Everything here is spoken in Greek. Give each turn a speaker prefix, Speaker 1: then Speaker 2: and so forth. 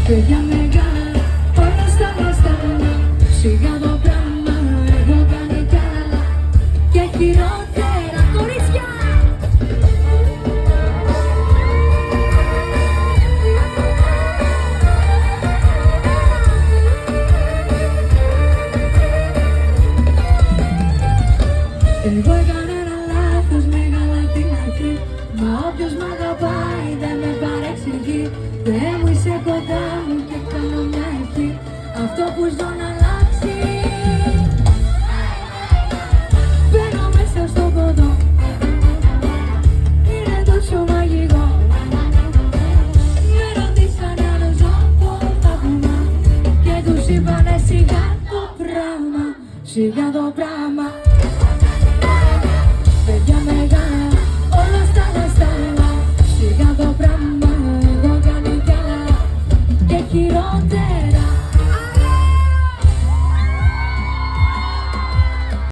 Speaker 1: Και για μεγάλα όλα στα γνωστά, σιγά το πράγμα έχω κάνει κι άλλα και χειρότερα κορίτσια. Εγώ έκανα ένα λάθος μεγάλα την αρχή, μα όποιος μ' αγαπάει δεν με παρεξηγεί. Δεν μου είσαι κοντά μου και κάνω μια ευχή, αυτό που ζω να αλλάξει. Μπαίνω μέσα στο ποτό, είναι τόσο μαγικό. Με ρωτήσανε αν ζω το θαύμα και τους είπανε σιγά το πράγμα, σιγά το πράγμα.